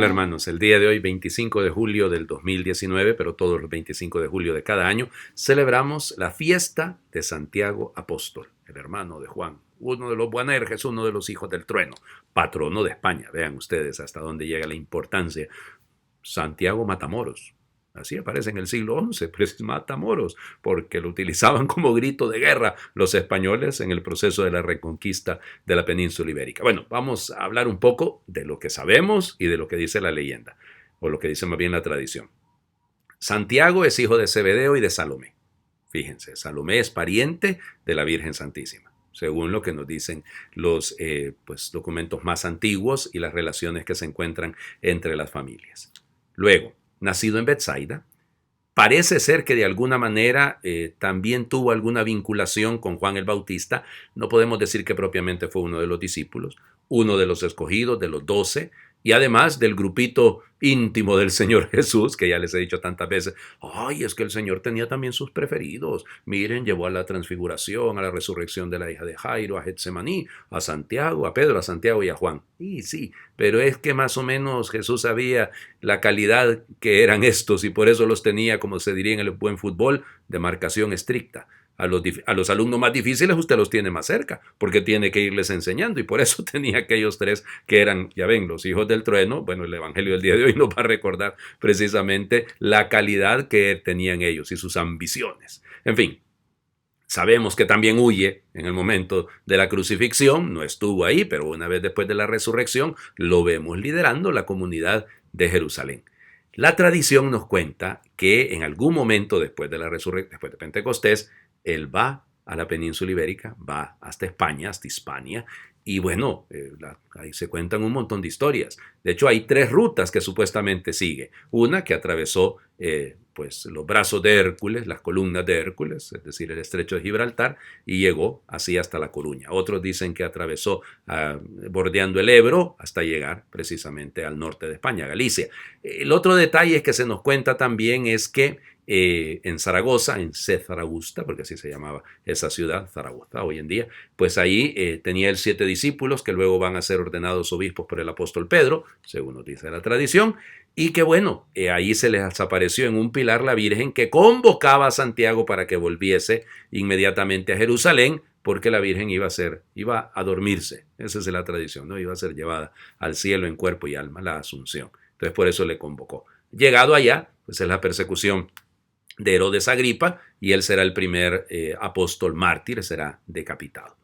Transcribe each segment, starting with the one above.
Hola hermanos, el día de hoy, 25 de julio del 2019, pero todos los 25 de julio de cada año, celebramos la fiesta de Santiago Apóstol, el hermano de Juan, uno de los Boanerges, uno de los hijos del trueno, patrono de España. Vean ustedes hasta dónde llega la importancia. Santiago Matamoros. Así aparece en el siglo XI, pero es Matamoros, porque lo utilizaban como grito de guerra los españoles en el proceso de la reconquista de la península ibérica. Bueno, vamos a hablar un poco de lo que sabemos y de lo que dice la leyenda, o lo que dice más bien la tradición. Santiago es hijo de Zebedeo y de Salomé. Fíjense, Salomé es pariente de la Virgen Santísima, según lo que nos dicen los documentos más antiguos y las relaciones que se encuentran entre las familias. Luego, nacido en Betsaida, parece ser que de alguna manera también tuvo alguna vinculación con Juan el Bautista. No podemos decir que propiamente fue uno de los discípulos, uno de los escogidos, de los 12, y además del grupito íntimo del Señor Jesús, que ya les he dicho tantas veces, ay, es que el Señor tenía también sus preferidos. Miren, llevó a la transfiguración, a la resurrección de la hija de Jairo, a Getsemaní, a Santiago, a Pedro, a Santiago y a Juan. Y sí, pero es que más o menos Jesús sabía la calidad que eran estos y por eso los tenía, como se diría en el buen fútbol, de marcación estricta. A los alumnos más difíciles usted los tiene más cerca, porque tiene que irles enseñando, y por eso tenía aquellos tres que eran, ya ven, los hijos del trueno. Bueno, el Evangelio del día de hoy nos va a recordar precisamente la calidad que tenían ellos y sus ambiciones. En fin, sabemos que también huye en el momento de la crucifixión, no estuvo ahí, pero una vez después de la resurrección lo vemos liderando la comunidad de Jerusalén. La tradición nos cuenta que en algún momento después de la resurrección, después de Pentecostés, él va a la península ibérica, va hasta España, hasta Hispania, y bueno, ahí se cuentan un montón de historias. De hecho, hay 3 rutas que supuestamente sigue. Una que atravesó los brazos de Hércules, las columnas de Hércules, es decir, el estrecho de Gibraltar, y llegó así hasta La Coruña. Otros dicen que atravesó bordeando el Ebro hasta llegar precisamente al norte de España, Galicia. El otro detalle que se nos cuenta también es que en Zaragoza, en Zaragoza, porque así se llamaba esa ciudad, Zaragoza hoy en día, pues ahí tenía él 7 discípulos que luego van a ser ordenados obispos por el apóstol Pedro, según nos dice la tradición, y que bueno, ahí se les apareció en un pilar la Virgen que convocaba a Santiago para que volviese inmediatamente a Jerusalén, porque la Virgen iba a dormirse, esa es la tradición, ¿no? Iba a ser llevada al cielo en cuerpo y alma, la Asunción. Entonces por eso le convocó. Llegado allá, pues es la persecución de Herodes Agripa, y él será el primer apóstol mártir, será decapitado.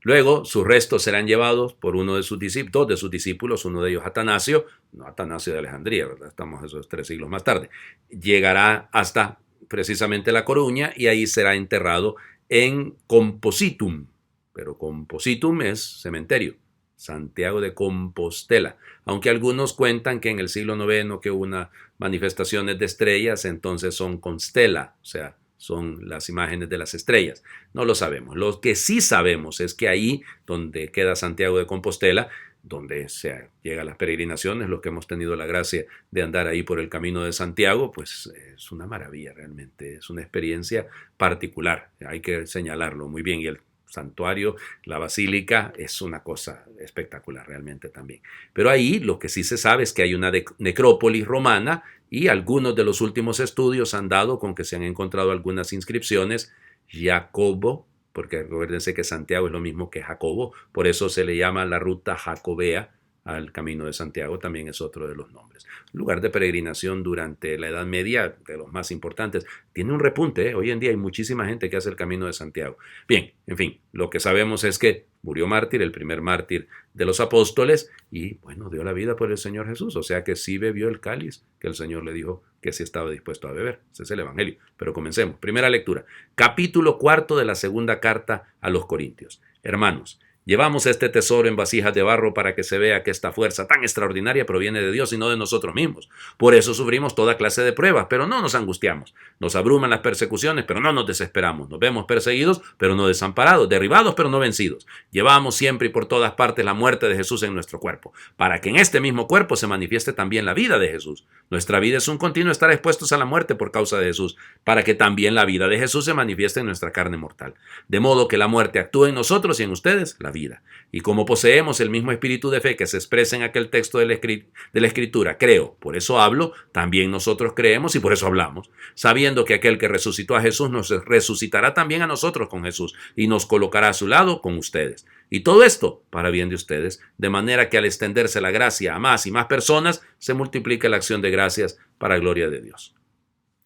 Luego sus restos serán llevados por dos de sus discípulos, uno de ellos Atanasio, no Atanasio de Alejandría, ¿verdad? Estamos esos 3 siglos más tarde. Llegará hasta precisamente La Coruña y ahí será enterrado en Compositum, pero Compositum es cementerio, Santiago de Compostela, aunque algunos cuentan que en el siglo IX que hubo unas manifestaciones de estrellas, entonces son constela, o sea, son las imágenes de las estrellas. No lo sabemos. Lo que sí sabemos es que ahí donde queda Santiago de Compostela, donde se llega a las peregrinaciones, los que hemos tenido la gracia de andar ahí por el camino de Santiago, pues es una maravilla realmente, es una experiencia particular, hay que señalarlo muy bien, y el santuario, la basílica, es una cosa espectacular realmente también. Pero ahí lo que sí se sabe es que hay una necrópolis romana, y algunos de los últimos estudios han dado con que se han encontrado algunas inscripciones Jacobo, porque recuérdense que Santiago es lo mismo que Jacobo, por eso se le llama la ruta jacobea al Camino de Santiago, también es otro de los nombres. Lugar de peregrinación durante la Edad Media, de los más importantes. Tiene un repunte, hoy en día hay muchísima gente que hace el Camino de Santiago. Bien, en fin, lo que sabemos es que murió mártir, el primer mártir de los apóstoles, y bueno, dio la vida por el Señor Jesús, o sea que sí bebió el cáliz que el Señor le dijo que sí estaba dispuesto a beber. Ese es el Evangelio. Pero comencemos. Primera lectura, capítulo 4 de la segunda carta a los Corintios. Hermanos, llevamos este tesoro en vasijas de barro para que se vea que esta fuerza tan extraordinaria proviene de Dios y no de nosotros mismos. Por eso sufrimos toda clase de pruebas, pero no nos angustiamos. Nos abruman las persecuciones, pero no nos desesperamos. Nos vemos perseguidos, pero no desamparados, derribados, pero no vencidos. Llevamos siempre y por todas partes la muerte de Jesús en nuestro cuerpo, para que en este mismo cuerpo se manifieste también la vida de Jesús. Nuestra vida es un continuo estar expuestos a la muerte por causa de Jesús, para que también la vida de Jesús se manifieste en nuestra carne mortal. De modo que la muerte actúa en nosotros y en ustedes, la vida vida. Y como poseemos el mismo espíritu de fe que se expresa en aquel texto de la Escritura, creo, por eso hablo, también nosotros creemos y por eso hablamos, sabiendo que aquel que resucitó a Jesús nos resucitará también a nosotros con Jesús y nos colocará a su lado con ustedes. Y todo esto para bien de ustedes, de manera que al extenderse la gracia a más y más personas, se multiplica la acción de gracias para gloria de Dios.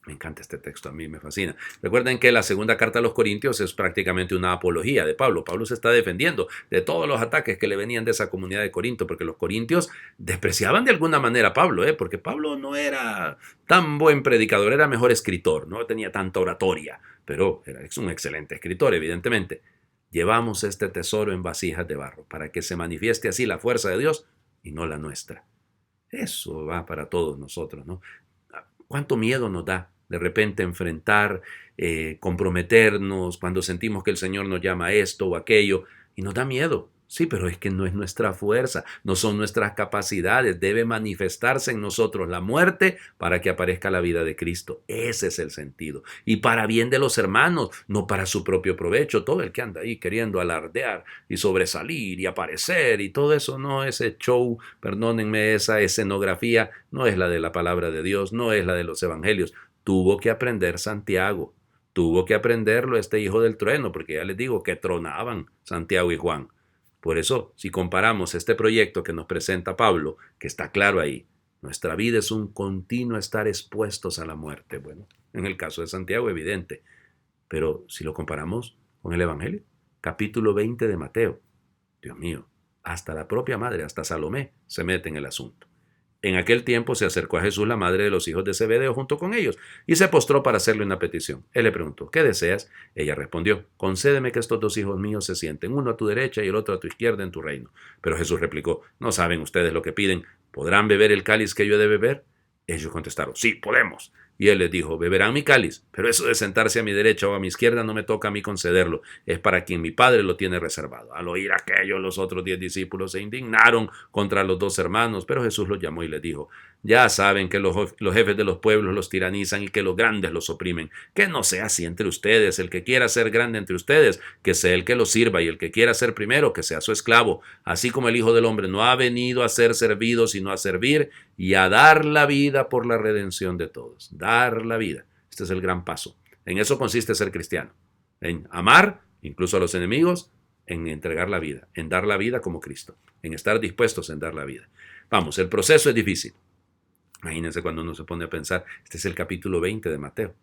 Me encanta este texto, a mí me fascina. Recuerden que la segunda carta a los Corintios es prácticamente una apología de Pablo. Pablo se está defendiendo de todos los ataques que le venían de esa comunidad de Corinto, porque los corintios despreciaban de alguna manera a Pablo, porque Pablo no era tan buen predicador, era mejor escritor, no tenía tanta oratoria, pero es un excelente escritor, evidentemente. Llevamos este tesoro en vasijas de barro, para que se manifieste así la fuerza de Dios y no la nuestra. Eso va para todos nosotros, ¿no? ¿Cuánto miedo nos da de repente enfrentar, comprometernos, cuando sentimos que el Señor nos llama a esto o aquello, y nos da miedo? Sí, pero es que no es nuestra fuerza, no son nuestras capacidades, debe manifestarse en nosotros la muerte para que aparezca la vida de Cristo. Ese es el sentido. Y para bien de los hermanos, no para su propio provecho. Todo el que anda ahí queriendo alardear y sobresalir y aparecer y todo eso, no, ese show, perdónenme, esa escenografía, no es la de la palabra de Dios, no es la de los evangelios. Tuvo que aprender Santiago, tuvo que aprenderlo este hijo del trueno, porque ya les digo que tronaban Santiago y Juan. Por eso, si comparamos este proyecto que nos presenta Pablo, que está claro ahí, nuestra vida es un continuo estar expuestos a la muerte. Bueno, en el caso de Santiago, evidente. Pero si lo comparamos con el Evangelio, capítulo 20 de Mateo, Dios mío, hasta la propia madre, hasta Salomé, se mete en el asunto. En aquel tiempo se acercó a Jesús la madre de los hijos de Zebedeo junto con ellos y se postró para hacerle una petición. Él le preguntó, ¿qué deseas? Ella respondió, concédeme que estos dos hijos míos se sienten, uno a tu derecha y el otro a tu izquierda en tu reino. Pero Jesús replicó, ¿no saben ustedes lo que piden? ¿Podrán beber el cáliz que yo he de beber? Ellos contestaron, sí, podemos. Y él les dijo, beberán mi cáliz, pero eso de sentarse a mi derecha o a mi izquierda no me toca a mí concederlo, es para quien mi Padre lo tiene reservado. Al oír aquello, los otros 10 discípulos se indignaron contra los dos hermanos, pero Jesús los llamó y les dijo, ya saben que los jefes de los pueblos los tiranizan y que los grandes los oprimen. Que no sea así entre ustedes, el que quiera ser grande entre ustedes, que sea el que los sirva, y el que quiera ser primero, que sea su esclavo, así como el Hijo del Hombre no ha venido a ser servido, sino a servir y a dar la vida por la redención de todos. Dar la vida. Este es el gran paso. En eso consiste ser cristiano. En amar, incluso a los enemigos, en entregar la vida, en dar la vida como Cristo, en estar dispuestos en dar la vida. Vamos, el proceso es difícil. Imagínense cuando uno se pone a pensar, este es el capítulo 20 de Mateo.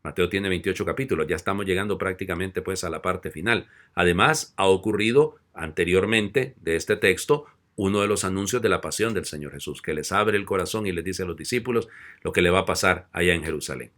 Mateo tiene 28 capítulos, ya estamos llegando prácticamente pues a la parte final. Además, ha ocurrido anteriormente de este texto uno de los anuncios de la pasión del Señor Jesús, que les abre el corazón y les dice a los discípulos lo que le va a pasar allá en Jerusalén.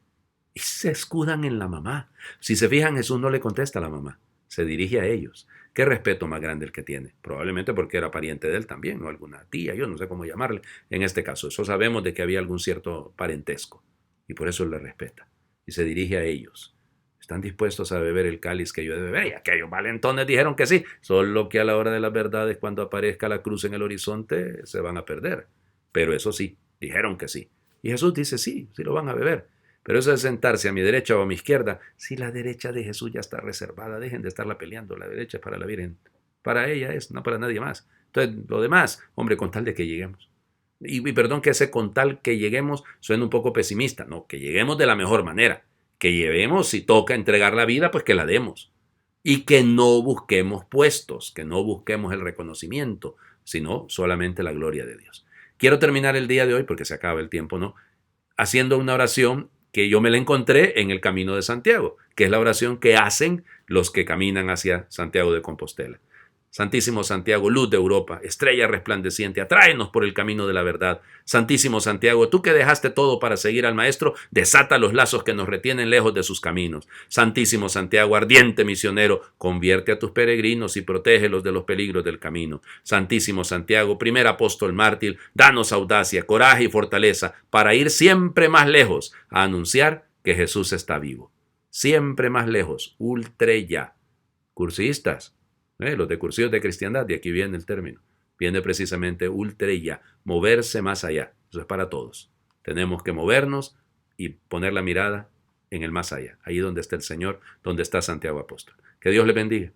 Y se escudan en la mamá. Si se fijan, Jesús no le contesta a la mamá, se dirige a ellos. ¿Qué respeto más grande el que tiene? Probablemente porque era pariente de él también, o alguna tía, yo no sé cómo llamarle. En este caso, eso sabemos de que había algún cierto parentesco, y por eso él le respeta. Y se dirige a ellos. ¿Están dispuestos a beber el cáliz que yo he de beber? Y aquellos valentones dijeron que sí, solo que a la hora de las verdades, cuando aparezca la cruz en el horizonte, se van a perder. Pero eso sí, dijeron que sí. Y Jesús dice sí, sí lo van a beber. Pero eso de sentarse a mi derecha o a mi izquierda, si la derecha de Jesús ya está reservada, dejen de estarla peleando. La derecha es para la Virgen, para ella es, no para nadie más. Entonces, lo demás, hombre, con tal de que lleguemos. Y perdón que ese con tal que lleguemos suena un poco pesimista, no, que lleguemos de la mejor manera. Que llevemos, si toca entregar la vida, pues que la demos. Y que no busquemos puestos, que no busquemos el reconocimiento, sino solamente la gloria de Dios. Quiero terminar el día de hoy, porque se acaba el tiempo, ¿no? Haciendo una oración que yo me la encontré en el Camino de Santiago, que es la oración que hacen los que caminan hacia Santiago de Compostela. Santísimo Santiago, luz de Europa, estrella resplandeciente, atráenos por el camino de la verdad. Santísimo Santiago, tú que dejaste todo para seguir al Maestro, desata los lazos que nos retienen lejos de sus caminos. Santísimo Santiago, ardiente misionero, convierte a tus peregrinos y protégelos de los peligros del camino. Santísimo Santiago, primer apóstol mártir, danos audacia, coraje y fortaleza para ir siempre más lejos a anunciar que Jesús está vivo. Siempre más lejos, ultra. Cursistas. Los de cursivos de cristiandad, de aquí viene el término, viene precisamente ultra, moverse más allá. Eso es para todos. Tenemos que movernos y poner la mirada en el más allá, ahí donde está el Señor, donde está Santiago Apóstol. Que Dios le bendiga.